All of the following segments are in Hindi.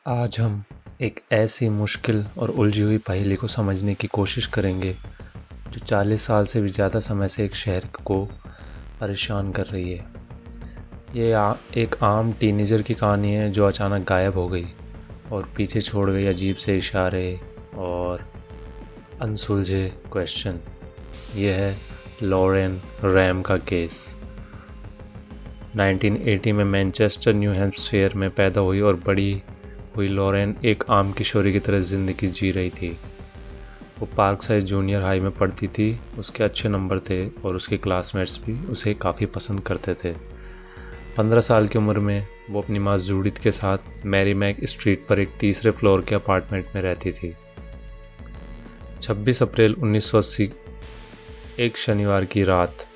आज हम एक ऐसी मुश्किल और उलझी हुई पहेली को समझने की कोशिश करेंगे जो 40 साल से भी ज़्यादा समय से एक शहर को परेशान कर रही है। एक आम टीनेजर की कहानी है जो अचानक गायब हो गई और पीछे छोड़ गई अजीब से इशारे और अनसुलझे क्वेश्चन। यह है लॉरेन रैम का केस। 1980 में मैनचेस्टर न्यू हैम्पशायर में पैदा हुई और बड़ी हुई लॉरेन एक आम किशोरी की तरह ज़िंदगी जी रही थी। वो पार्क साइड जूनियर हाई में पढ़ती थी। उसके अच्छे नंबर थे और उसके क्लासमेट्स भी उसे काफ़ी पसंद करते थे। 15 साल की उम्र में वो अपनी माँ जूडिथ के साथ मैरी मैक स्ट्रीट पर एक तीसरे फ्लोर के अपार्टमेंट में रहती थी। 26 अप्रैल 1980 एक शनिवार की रात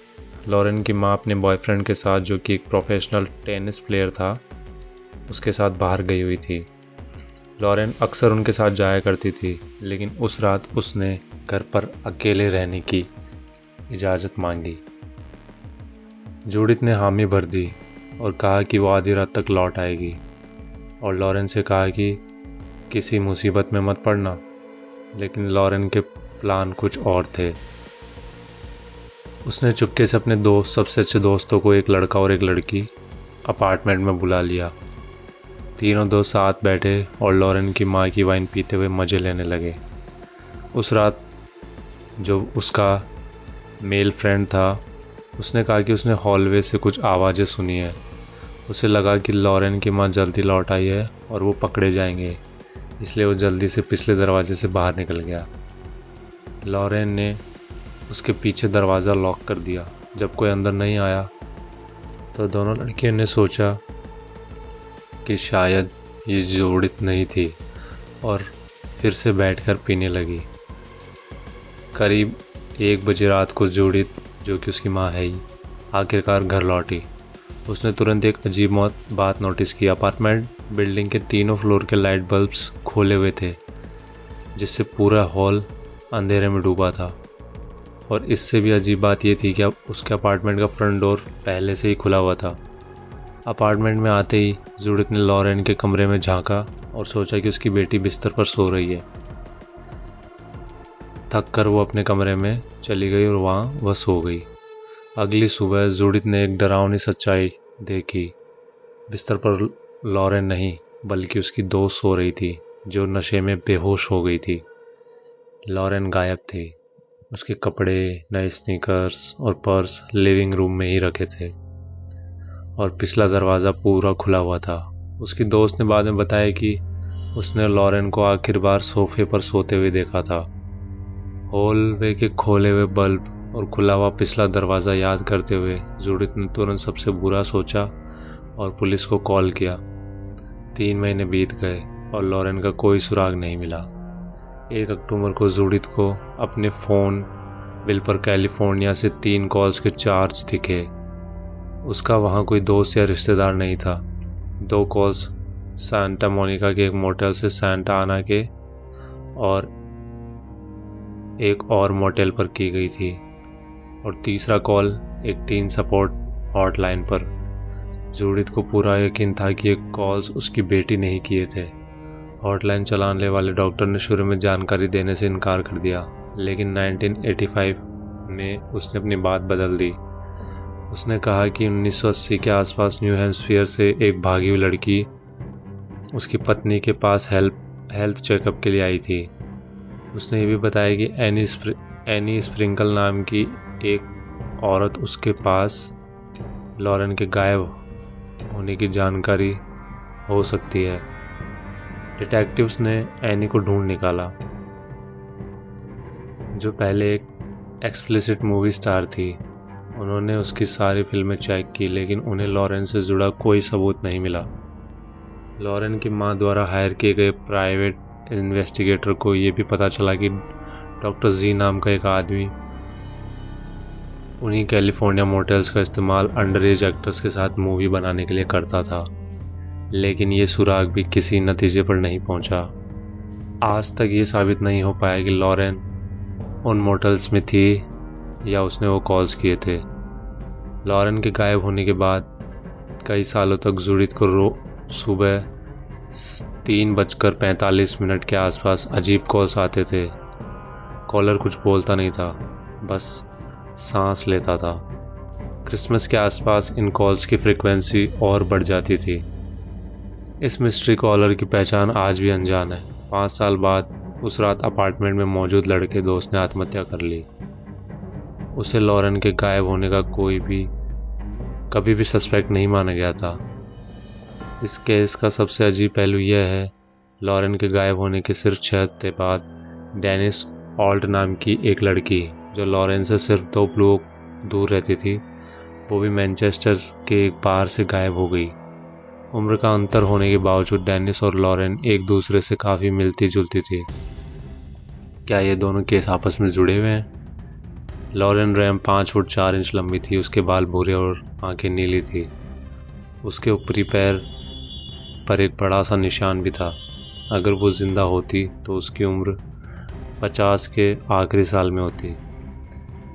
लॉरेन की माँ अपने बॉयफ्रेंड के साथ, जो कि एक प्रोफेशनल टेनिस प्लेयर था, उसके साथ बाहर गई हुई थी। लॉरेन अक्सर उनके साथ जाया करती थी, लेकिन उस रात उसने घर पर अकेले रहने की इजाज़त मांगी। जूडिथ ने हामी भर दी और कहा कि वो आधी रात तक लौट आएगी, और लॉरेन से कहा कि किसी मुसीबत में मत पड़ना। लेकिन लॉरेन के प्लान कुछ और थे। उसने चुपके से अपने सबसे अच्छे दोस्तों को, एक लड़का और एक लड़की, अपार्टमेंट में बुला लिया। तीनों दोस्त साथ बैठे और लॉरेन की माँ की वाइन पीते हुए मज़े लेने लगे। उस रात जो उसका मेल फ्रेंड था, उसने कहा कि उसने हॉलवे से कुछ आवाज़ें सुनी है। उसे लगा कि लॉरेन की माँ जल्दी लौट आई है और वो पकड़े जाएंगे, इसलिए वो जल्दी से पिछले दरवाजे से बाहर निकल गया। लॉरेन ने उसके पीछे दरवाज़ा लॉक कर दिया। जब कोई अंदर नहीं आया तो दोनों लड़कियों ने सोचा कि शायद ये जूडिथ नहीं थी, और फिर से बैठकर पीने लगी। करीब 1 बजे रात को जूडिथ, जो कि उसकी माँ है ही, आखिरकार घर लौटी। उसने तुरंत एक अजीब बात नोटिस की। अपार्टमेंट बिल्डिंग के तीनों फ्लोर के लाइट बल्ब्स खोले हुए थे, जिससे पूरा हॉल अंधेरे में डूबा था। और इससे भी अजीब बात यह थी कि अब उसके अपार्टमेंट का फ्रंट डोर पहले से ही खुला हुआ था। अपार्टमेंट में आते ही जूडिथ ने लॉरेन के कमरे में झांका और सोचा कि उसकी बेटी बिस्तर पर सो रही है। थक कर वो अपने कमरे में चली गई और वहाँ वह सो गई। अगली सुबह जूडिथ ने एक डरावनी सच्चाई देखी। बिस्तर पर लॉरेन नहीं, बल्कि उसकी दोस्त सो रही थी, जो नशे में बेहोश हो गई थी। लॉरेन गायब थी। उसके कपड़े, नए स्नीकर्स और पर्स लिविंग रूम में ही रखे थे, और पिछला दरवाज़ा पूरा खुला हुआ था। उसकी दोस्त ने बाद में बताया कि उसने लॉरेन को आखिर बार सोफे पर सोते हुए देखा था। हॉलवे के खोले हुए बल्ब और खुला हुआ पिछला दरवाज़ा याद करते हुए जूडिथ ने तुरंत सबसे बुरा सोचा और पुलिस को कॉल किया। 3 महीने बीत गए और लॉरेन का कोई सुराग नहीं मिला। 1 अक्टूबर को जूडिथ को अपने फ़ोन बिल पर कैलिफोर्निया से 3 कॉल्स के चार्ज दिखे। उसका वहाँ कोई दोस्त या रिश्तेदार नहीं था। 2 कॉल्स सांता मोनिका के एक मोटेल से सांता आना के, और एक और मोटेल पर की गई थी, और तीसरा कॉल एक टीन सपोर्ट हॉटलाइन पर। जूडिथ को पूरा यकीन था कि ये कॉल्स उसकी बेटी ने ही किए थे। हॉटलाइन चलाने वाले डॉक्टर ने शुरू में जानकारी देने से इनकार कर दिया, लेकिन 1985 में उसने अपनी बात बदल दी। उसने कहा कि 1980 के आसपास न्यू हैम्पशायर से एक भागी हुई लड़की उसकी पत्नी के पास हेल्थ चेकअप के लिए आई थी। उसने ये भी बताया कि एनी स्प्रिंकल नाम की एक औरत उसके पास लॉरेन के गायब होने की जानकारी हो सकती है। डिटेक्टिव्स ने एनी को ढूंढ निकाला, जो पहले एक एक्सप्लिसिट मूवी स्टार थी। उन्होंने उसकी सारी फिल्में चेक की, लेकिन उन्हें लॉरेन से जुड़ा कोई सबूत नहीं मिला। लॉरेन की मां द्वारा हायर किए गए प्राइवेट इन्वेस्टिगेटर को यह भी पता चला कि डॉक्टर जी नाम का एक आदमी उन्हीं कैलिफोर्निया मोटेल्स का इस्तेमाल अंडर एज एक्टर्स के साथ मूवी बनाने के लिए करता था। लेकिन ये सुराग भी किसी नतीजे पर नहीं पहुंचा। आज तक ये साबित नहीं हो पाया कि लॉरेन उन मोटेल्स में थी या उसने वो कॉल्स किए थे। लॉरेन के गायब होने के बाद कई सालों तक जूडिथ को सुबह 3:45 के आसपास अजीब कॉल्स आते थे। कॉलर कुछ बोलता नहीं था, बस सांस लेता था। क्रिसमस के आसपास इन कॉल्स की फ्रीक्वेंसी और बढ़ जाती थी। इस मिस्ट्री कॉलर की पहचान आज भी अनजान है। 5 साल बाद उस रात अपार्टमेंट में मौजूद लड़के दोस्त ने आत्महत्या कर ली। उसे लॉरेन के गायब होने का कभी भी सस्पेक्ट नहीं माना गया था। इस केस का सबसे अजीब पहलू यह है, लॉरेन के गायब होने के सिर्फ 6 हफ्ते बाद डेनिस ऑल्ट नाम की एक लड़की, जो लॉरेन से सिर्फ 2 ब्लॉक दूर रहती थी, वो भी मैनचेस्टर के एक बार से गायब हो गई। उम्र का अंतर होने के बावजूद डेनिस और लॉरेन एक दूसरे से काफ़ी मिलती जुलती थी। क्या ये दोनों केस आपस में जुड़े हुए हैं? लॉरेन रैम 5 फुट 4 इंच लंबी थी, उसके बाल भूरे और आंखें नीली थी। उसके ऊपरी पैर पर एक बड़ा सा निशान भी था। अगर वो जिंदा होती तो उसकी उम्र 50 के आखिरी साल में होती।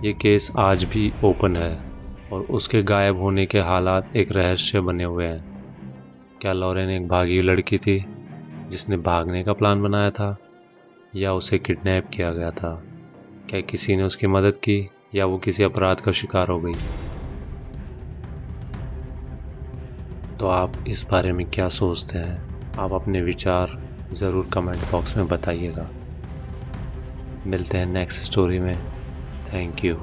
ये केस आज भी ओपन है और उसके गायब होने के हालात एक रहस्य बने हुए हैं। क्या लॉरेन एक भागी हुई लड़की थी जिसने भागने का प्लान बनाया था, या उसे किडनैप किया गया था? क्या किसी ने उसकी मदद की, या वो किसी अपराध का शिकार हो गई? तो आप इस बारे में क्या सोचते हैं? आप अपने विचार ज़रूर कमेंट बॉक्स में बताइएगा। मिलते हैं नेक्स्ट स्टोरी में। Thank you.